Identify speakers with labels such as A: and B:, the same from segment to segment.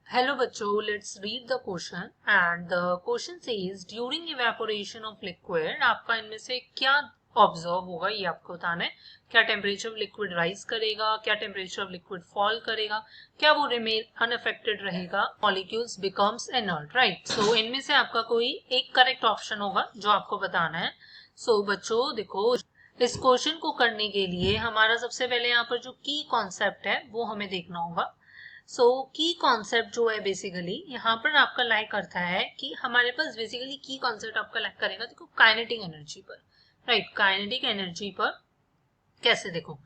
A: Hello बच्चों, let's read the question and the question says during evaporation of liquid आपका इनमें से क्या ऑब्जर्व होगा ये आपको बताना है। क्या टेम्परेचर ऑफ लिक्विड राइज करेगा, क्या टेम्परेचर ऑफ लिक्विड फॉल करेगा, क्या वो रिमेन अनअफेक्टेड रहेगा, मॉलिक्यूल्स बिकम्स इनर्ट, राइट। सो इनमें से आपका कोई एक करेक्ट ऑप्शन होगा जो आपको बताना है। सो बच्चों देखो, इस क्वेश्चन को करने के लिए हमारा सबसे पहले यहाँ पर जो की कॉन्सेप्ट है वो हमें देखना होगा। सो की कॉन्सेप्ट जो है बेसिकली यहाँ पर आपका लाइक करता है कि हमारे पास बेसिकली की कॉन्सेप्ट आपका लाइक करेगा देखो काइनेटिक एनर्जी पर, राइट। काइनेटिक एनर्जी पर कैसे, देखो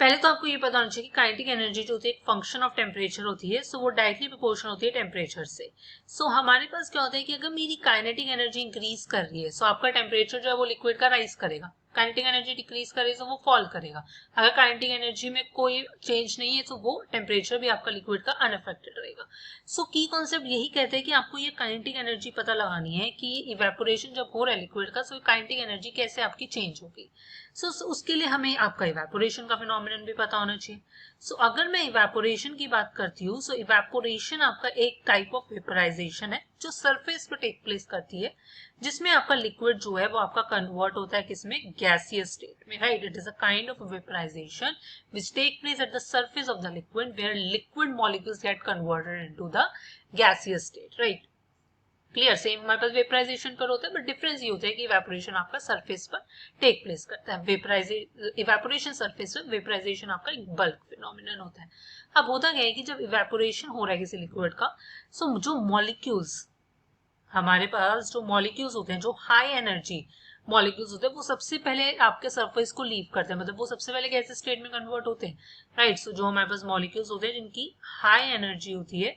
A: पहले तो आपको ये पता होना चाहिए कि काइनेटिक एनर्जी जो होती है एक फंक्शन ऑफ टेम्परेचर होती है। सो वो डायरेक्टली प्रोपोर्शनल होती है टेम्परेचर से। सो हमारे पास क्या होता है कि अगर मेरी काइनेटिक एनर्जी इंक्रीज कर रही है, सो आपका टेम्परेचर जो है वो लिक्विड का राइज करेगा। काइनेटिक एनर्जी डिक्रीज करे तो वो फॉल करेगा। अगर काइनेटिक एनर्जी में कोई चेंज नहीं है तो वो टेम्परेचर भी आपका लिक्विड का अनअफेक्टेड रहेगा। सो की कॉन्सेप्ट यही कहते हैं कि आपको ये काइनेटिक एनर्जी पता लगानी है कि इवेपोरेशन जब हो रहा है लिक्विड का, सो काइनेटिक एनर्जी कैसे आपकी चेंज होगी। सो उसके लिए हमें आपका इवेपोरेशन का फिनोमिनन भी पता होना चाहिए। सो अगर मैं इवेपोरेशन की बात करती हूँ, सो इवेपोरेशन आपका एक टाइप ऑफ वेपराइजेशन है जो सरफेस पे टेक प्लेस करती है, जिसमें आपका लिक्विड जो है वो आपका कन्वर्ट होता है किसमें, गैसियस स्टेट में, right. It is a kind of vaporisation which take place at the surface of the liquid where liquid molecules get converted into the gaseous state, right. Clear, same हमारे पास vaporisation पर होता है, but difference ये होता है कि evaporation आपका सरफेस पर टेक प्लेस करता है। इवेपोरेशन सरफेस पर, वेपराइजेशन आपका एक बल्क फिनोमिनन होता है। अब होता क्या है कि जब इवेपोरेशन हो रहा है किसी लिक्विड का, सो जो मॉलिक्यूल्स हमारे पास जो मॉलिक्यूल्स होते हैं, जो हाई एनर्जी मॉलिक्यूल्स होते हैं, वो सबसे पहले आपके सरफेस को लीव करते हैं, मतलब वो सबसे पहले कैसे स्टेट में कन्वर्ट होते हैं, राइट। सो जो हमारे पास मॉलिक्यूल्स होते हैं जिनकी हाई एनर्जी होती है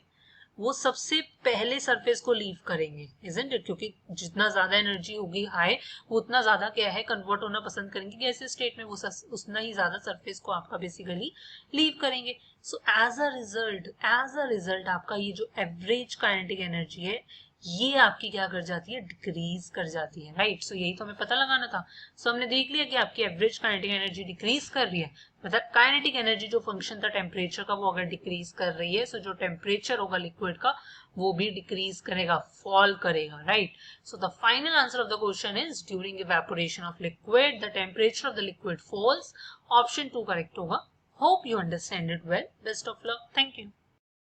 A: वो सबसे पहले सरफेस को लीव करेंगे, इजंट इट, क्योंकि जितना ज्यादा एनर्जी होगी हाई, वो उतना ज्यादा क्या है कन्वर्ट होना पसंद करेंगे कैसे स्टेट में, वो उतना ही ज्यादा सरफेस को आपका बेसिकली लीव करेंगे। सो एज अ रिजल्ट आपका ये जो एवरेज काइनेटिक एनर्जी है ये आपकी क्या कर जाती है, डिक्रीज कर जाती है, राइट। सो यही तो हमें पता लगाना था। सो हमने देख लिया कि आपकी एवरेज काइनेटिक एनर्जी डिक्रीज कर रही है, मतलब काइनेटिक एनर्जी जो फंक्शन था टेम्परेचर का वो अगर डिक्रीज कर रही है, सो जो टेम्परेचर होगा लिक्विड का वो भी डिक्रीज करेगा, फॉल करेगा, right. So the final answer of the question is during evaporation of liquid the temperature of the liquid falls. Option 2 correct होगा। Hope you understand it well. Best of luck. Thank you.